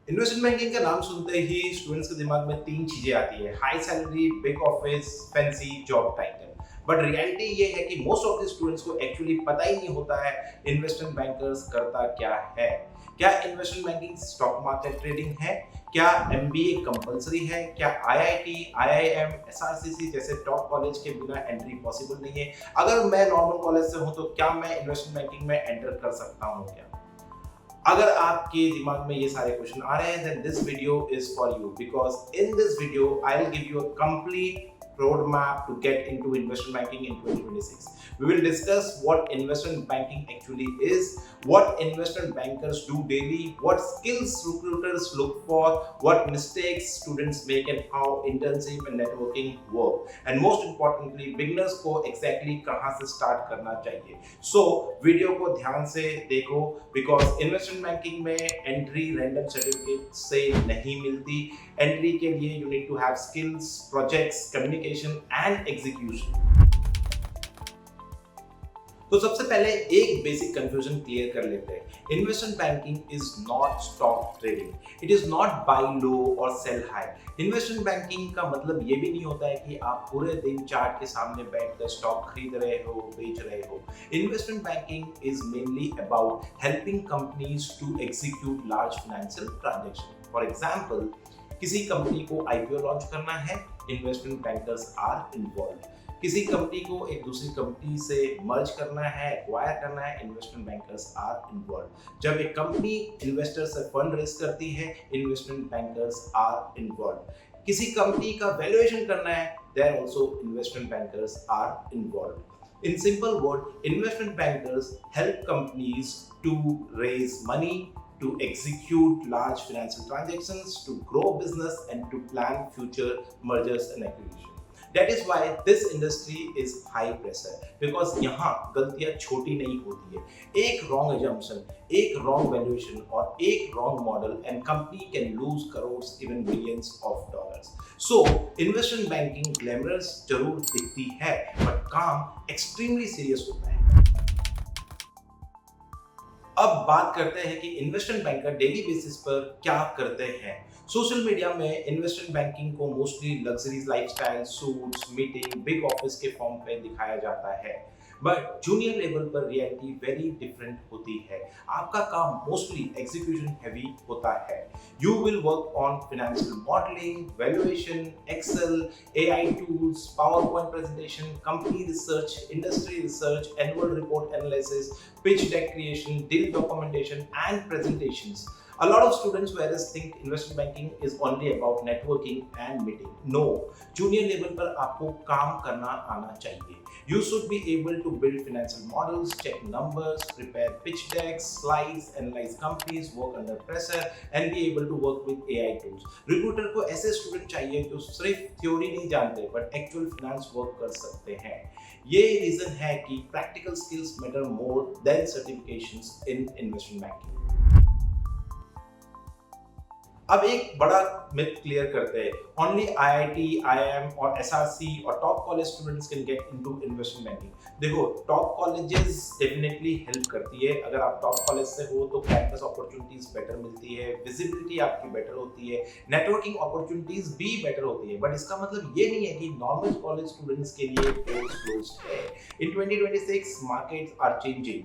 Investment banking का नाम सुनते ही स्टूडेंट्स के दिमाग में तीन चीजें आती है: high salary, big office, fancy job title. But reality ये है कि मोस्ट ऑफ द स्टूडेंट्स को एक्चुअली पता ही नहीं होता है इन्वेस्टमेंट बैंकर्स करता क्या है। क्या investment banking stock market trading है? क्या एमबीए कंपलसरी है? क्या आईआईटी, आईआईएम, एसआरसीसी जैसे टॉप कॉलेज के बिना एंट्री पॉसिबल नहीं है? अगर मैं नॉर्मल कॉलेज से हूं तो क्या मैं इन्वेस्टमेंट बैंकिंग में एंटर कर सकता हूं क्या? अगर आपके दिमाग में ये सारे क्वेश्चन आ रहे हैं then this video is for you, because in this video I'll give you a complete roadmap to get into investment banking in 2026. We will discuss what investment banking actually is, what investment bankers do daily, what skills recruiters look for, what mistakes students make, and how internship and networking work, and most importantly beginners को exactly कहाँ से start करना चाहिए. So video को ध्यान से देखो, because investment banking में एंट्री रैंडम सर्टिफिकेट से नहीं मिलती। एंट्री के लिए you need to have skills, projects, communication and execution. तो सबसे पहले एक बेसिक कंफ्यूजन क्लियर कर लेते हैं। Investment banking is not stock trading, it is not buy low और सेल हाई। इन्वेस्टमेंट बैंकिंग का मतलब ये भी नहीं होता है कि आप पूरे दिन चार्ट के सामने बैठकर स्टॉक खरीद रहे हो, बेच रहे हो। Investment banking is mainly about helping companies to execute large financial transaction. For example, किसी कंपनी को आईपीओ लॉन्च करना है, इन्वेस्टमेंट बैंकर्स आर इन्वॉल्व। किसी कंपनी को एक दूसरी कंपनी से मर्ज करना है, एक्वायर करना है, इन्वेस्टमेंट बैंकर्स आर इन्वॉल्व। जब एक कंपनी इन्वेस्टर से फंड रेज करती है, इन्वेस्टमेंट बैंकर्स आर इन्वॉल्व। किसी कंपनी का वैल्यूएशन करना है, there also investment bankers are involve. In simple word, investment bankers help companies to raise money, to execute large financial transactions, to grow business, and to plan future mergers and acquisitions. That is why this industry is high pressure, because यहाँ गलतियाँ छोटी नहीं होती है। एक wrong assumption, एक wrong valuation और एक wrong model and company can lose crores, even millions of dollars. So investment banking glamorous जरूर दिखती है, but काम extremely serious होता है। अब बात करते हैं कि इन्वेस्टमेंट बैंकर डेली बेसिस पर क्या करते हैं। सोशल मीडिया में इन्वेस्टमेंट बैंकिंग को mostly luxuries lifestyle, suits, meeting, big office के फॉर्म पे दिखाया जाता है। बट जूनियर लेवल पर रियलिटी वेरी डिफरेंट होती है। आपका काम मोस्टली एग्जीक्यूशन हैवी होता है। You will work on financial modelling, valuation, Excel, AI tools, PowerPoint presentation, company research, industry research, annual report analysis, pitch deck creation, deal documentation, and presentations. A lot of students whereas think investment banking is only about networking and meeting. No, junior level पर आपको काम करना आना चाहिए. You should be able to build financial models, check numbers, prepare pitch decks, slides, analyze companies, work under pressure, and be able to work with AI tools. Recruiter को ऐसे student चाहिए जो सिर्फ theory नहीं जानते but actual finance work कर सकते हैं. ये रीजन है कि practical skills matter more than certifications इन इन्वेस्टमेंट बैंकिंग। अब एक बड़ा मिथ क्लियर करते हैं, ओनली आईआईटी, आईआईएम और एसआरसी और top college students can get into investment banking. देखो, टॉप कॉलेजेस डेफिनेटली हेल्प करती है। अगर आप टॉप कॉलेज से हो तो कैंपस अपॉर्चुनिटीज बेटर मिलती है, विजिबिलिटी आपकी बेटर होती है, नेटवर्किंग अपॉर्चुनिटीज भी बेटर होती है। बट इसका मतलब ये नहीं है कि नॉर्मल कॉलेज स्टूडेंट्स के लिए डोर्स क्लोज्ड है। In 2026 markets are changing,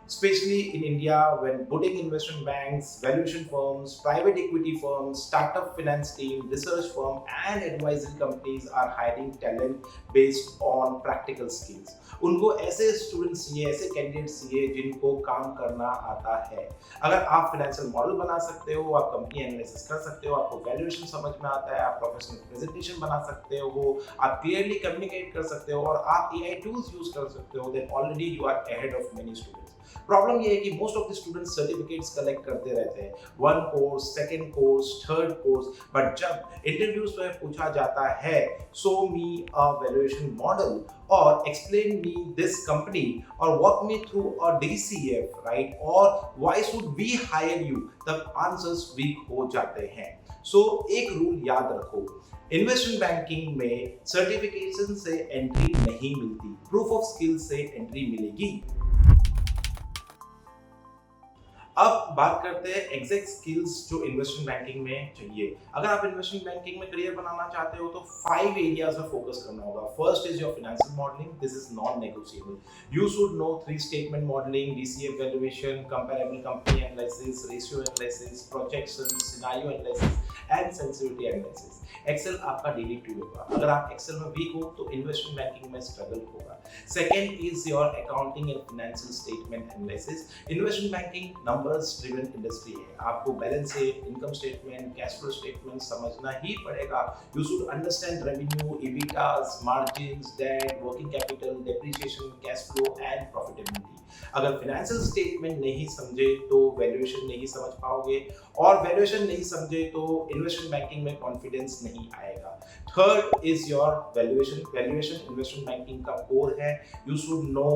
especially in India, when boutique investment banks, valuation firms, private equity firms, startup finance team, research firm, and advisory companies are hiring talent based on practical skills. उनको ऐसे students चाहिए, ऐसे candidates चाहिए जिनको काम करना आता है। अगर आप फाइनेंशियल मॉडल बना सकते हो, आप कंपनी एनालिसिस कर सकते हो, आपको वैल्यूएशन समझ में आता है, आप प्रोफेशनल प्रेजेंटेशन बना सकते हो, आप क्लियरली कम्युनिकेट कर सकते हो और आप एआई टूल्स यूज कर सकते हो, then already you are ahead of many students. Problem ये है कि most of the students certificates collect करते रहते हैं, one course, second course, third course, but जब इंटरव्यूज में पूछा जाता है show me a valuation model और एक्सप्लेन मी दिस कंपनी और walk me through a DCF, right, और why should we hire you, तब आंसर्स वीक हो जाते हैं। सो एक रूल याद रखो, इन्वेस्टमेंट बैंकिंग में सर्टिफिकेशन से एंट्री नहीं मिलती, प्रूफ ऑफ स्किल से एंट्री मिलेगी। अब अब बात करते हैं एग्जैक्ट स्किल्स जो इन्वेस्टमेंट बैंकिंग में चाहिए। अगर आप इन्वेस्टमेंट बैंकिंग में करियर बनाना चाहते हो तो 5 एरियाज में फोकस करना होगा। First is your financial modelling, this is non negotiable. You should know 3 statement modelling, DCF valuation, comparable company analysis, ratio analysis, projection, scenario analysis and sensitivity analysis. Excel आपका daily tool होगा। अगर आप Excel में weak हो तो investment banking में struggle होगा। Second is your accounting and financial statement analysis. Investment banking numbers driven industry है। आपको balance sheet, income statement, cash flow statement समझना ही पड़ेगा। You should understand revenue, EBITDAs, margins, debt, working capital, depreciation, cash flow and profitability. अगर financial statement नहीं समझे तो valuation नहीं समझ पाओगे, और वैल्यूएशन नहीं समझे तो इन्वेस्टमेंट बैंकिंग में कॉन्फिडेंस नहीं आएगा। Third is your valuation. Valuation investment banking का कोर है। You should know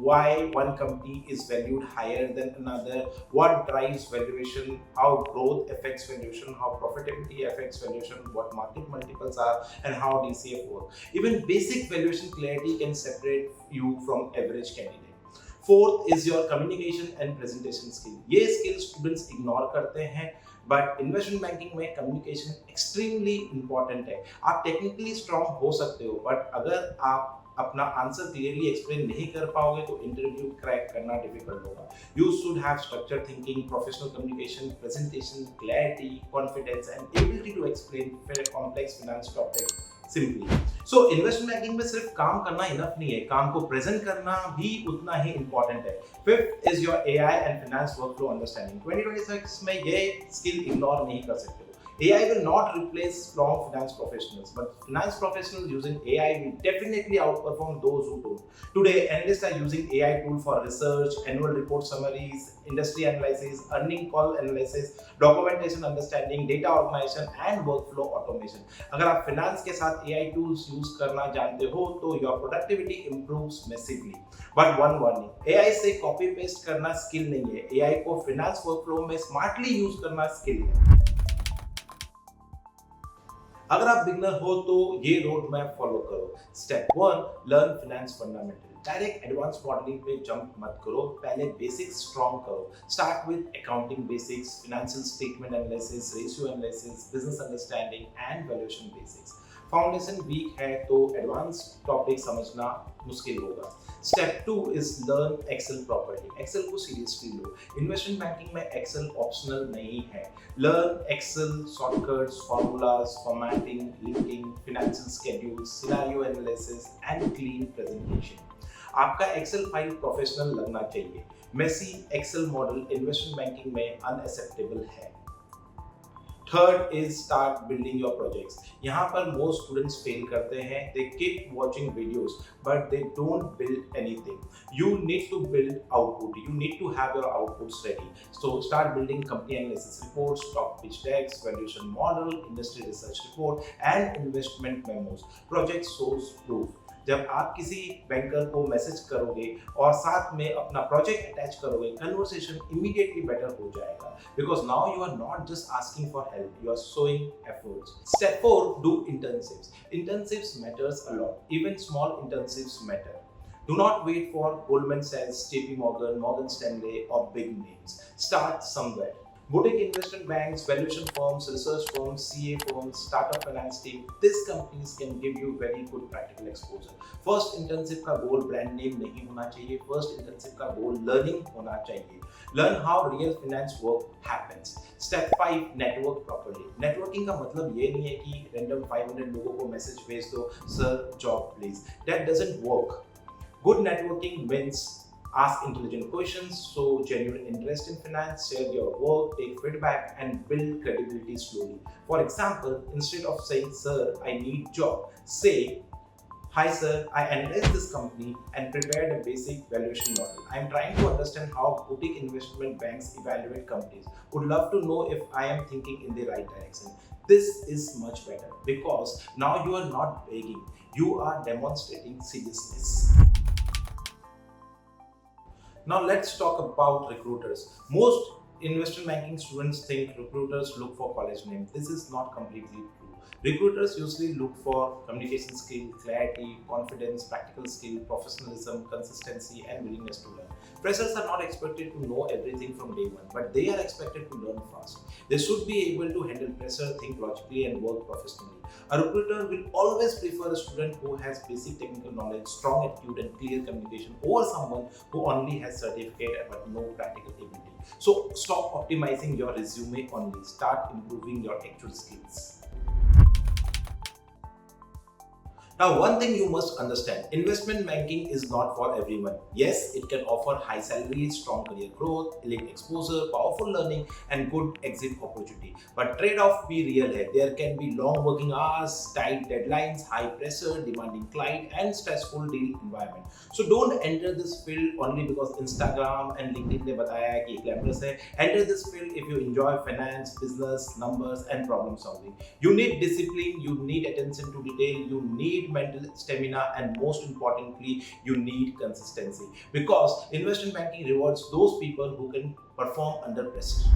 why one company is valued higher than another, what drives valuation, how growth affects valuation, how profitability affects valuation, what market multiples are, and how DCF work. Even basic valuation clarity can separate you from average candidate. Fourth is your communication and presentation skill. ये skill students ignore करते हैं, but investment banking में communication extremely important है। आप technically strong हो सकते हो, but अगर आप अपना आंसर क्लियरली एक्सप्लेन नहीं कर पाओगे तो इंटरव्यू क्रैक करना डिफिकल्ट होगा। You should have structured thinking, professional communication, presentation, clarity, confidence and ability to explain complex finance topic simply. So investment banking में सिर्फ काम करना इनफ नहीं है, काम को प्रेजेंट करना भी उतना ही इंपॉर्टेंट है। Fifth is your AI and finance workflow understanding. 2026 में ये स्किल इग्नोर नहीं कर सकते हो। AI will not replace strong finance professionals, but finance professionals using AI will definitely outperform those who don't. Today, analysts are using AI tool for research, annual report summaries, industry analysis, earning call analysis, documentation understanding, data organization, and workflow automation. अगर आप finance के साथ AI tools use करना जानते हो तो your productivity improves massively. But one warning, AI से copy paste करना skill नहीं है, AI को finance workflow में smartly use करना skill है। अगर आप बिगनर हो तो ये रोड मैप फॉलो करो। Step 1, learn finance fundamental. Direct advance modelling पे जंप मत करो, पहले बेसिक्स स्ट्रॉन्ग करो। Start with accounting basics, financial statement analysis, ratio analysis, business understanding and valuation basics. Foundation weak है तो एडवांस टॉपिक समझना मुश्किल होगा। Step 2 is learn Excel properly. Excel को सीरियसली लो। इन्वेस्टमेंट बैंकिंग में एक्सेल ऑप्शनल नहीं है। Learn Excel shortcuts, formulas, formatting, linking, financial schedule, scenario analysis and clean presentation. आपका एक्सेल फाइल प्रोफेशनल लगना चाहिए। Messy Excel model investment banking में unacceptable है। Third is start building your projects. यहाँ पर मोस्ट स्टूडेंट्स फेल करते हैं। They keep watching videos but they don't build anything. You need to build output, you need to have your outputs ready. So start building company analysis reports, stock pitch decks, valuation model, industry research report and investment memos, project source proof. जब आप किसी banker को message करोगे और साथ में अपना project attach करोगे, कन्वर्सेशन इमीडिएटली बेटर हो जाएगा, because now you are not just asking for help, you are showing efforts. Step 4, do internships. Internships matters a lot. Even small internships matter. Do not wait for Goldman Sachs, JP Morgan, Morgan Stanley or big names. Start somewhere. Boutique investment banks, valuation firms, research firms, CA firms, startup finance team, these companies can give you very good practical exposure. First internship का goal brand name नहीं होना चाहिए. First internship का goal learning होना चाहिए. Learn how real finance work happens. Step 5, network properly. Networking का मतलब ये नहीं है कि random 500 लोगों को मैसेज भेज दो, sir job please. That doesn't work. Good networking means ask intelligent questions, show genuine interest in finance, share your work, take feedback, and build credibility slowly. For example, instead of saying, "Sir, I need job," say, "Hi sir, I analyzed this company and prepared a basic valuation model. I am trying to understand how boutique investment banks evaluate companies. Would love to know if I am thinking in the right direction." This is much better because now you are not begging, you are demonstrating seriousness. Now let's talk about recruiters. Most investment banking students think recruiters look for college name. This is not completely true. Recruiters usually look for communication skill, clarity, confidence, practical skill, professionalism, consistency, and willingness to learn. Freshers are not expected to know everything from day one, but they are expected to learn fast. They should be able to handle pressure, think logically, and work professionally. A recruiter will always prefer a student who has basic technical knowledge, strong attitude, and clear communication over someone who only has certificate but no practical ability. So stop optimizing your resume only. Start improving your actual skills. Now, one thing you must understand, investment banking is not for everyone. Yes, it can offer high salaries, strong career growth, elite exposure, powerful learning, and good exit opportunity. But trade-off be real here. There can be long working hours, tight deadlines, high pressure, demanding client, and stressful deal environment. So don't enter this field only because Instagram and LinkedIn ने बताया है कि glamorous है. Enter this field if you enjoy finance, business, numbers, and problem solving. You need discipline, you need attention to detail, you need mental stamina, and most importantly, you need consistency. Because investment banking rewards those people who can perform under pressure.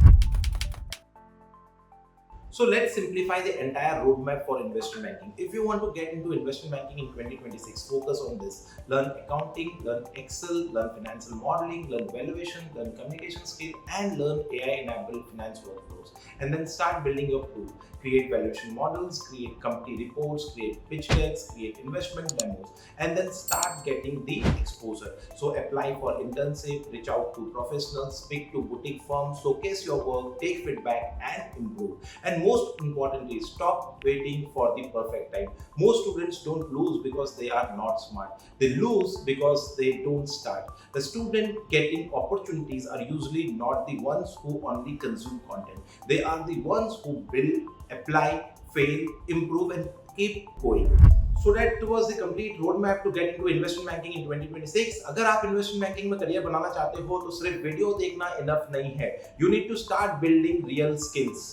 So let's simplify the entire roadmap for investment banking. If you want to get into investment banking in 2026, focus on this. Learn accounting, learn Excel, learn financial modeling, learn valuation, learn communication skill, and learn AI-enabled finance workflows. And then start building your pool. Create valuation models, create company reports, create pitch decks, create investment demos, and then start getting the exposure. So apply for internship, reach out to professionals, speak to boutique firms, showcase your work, take feedback, and improve. And most importantly, stop waiting for the perfect time. Most students don't lose because they are not smart. They lose because they don't start. The student getting opportunities are usually not the ones who only consume content. They are the ones who build, apply, fail, improve, and keep going. So that was the complete roadmap to get into investment banking in 2026. अगर आप investment banking में career बनाना चाहते हो तो सिर्फ video देखना enough नहीं है. You need to start building real skills.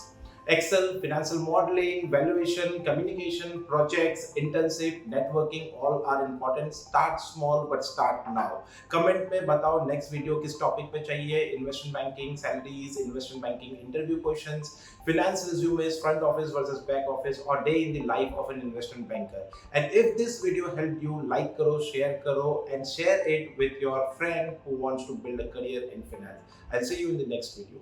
Excel, financial modeling, valuation, communication, projects, internship, networking, all are important. Start small but start now. Comment में बताओ next video किस topic पे चाहिए. Investment banking, salaries, investment banking, interview questions, finance resumes, front office versus back office, or day in the life of an investment banker. And if this video helped you, like करो, share करो, and share it with your friend who wants to build a career in finance. I'll see you in the next video.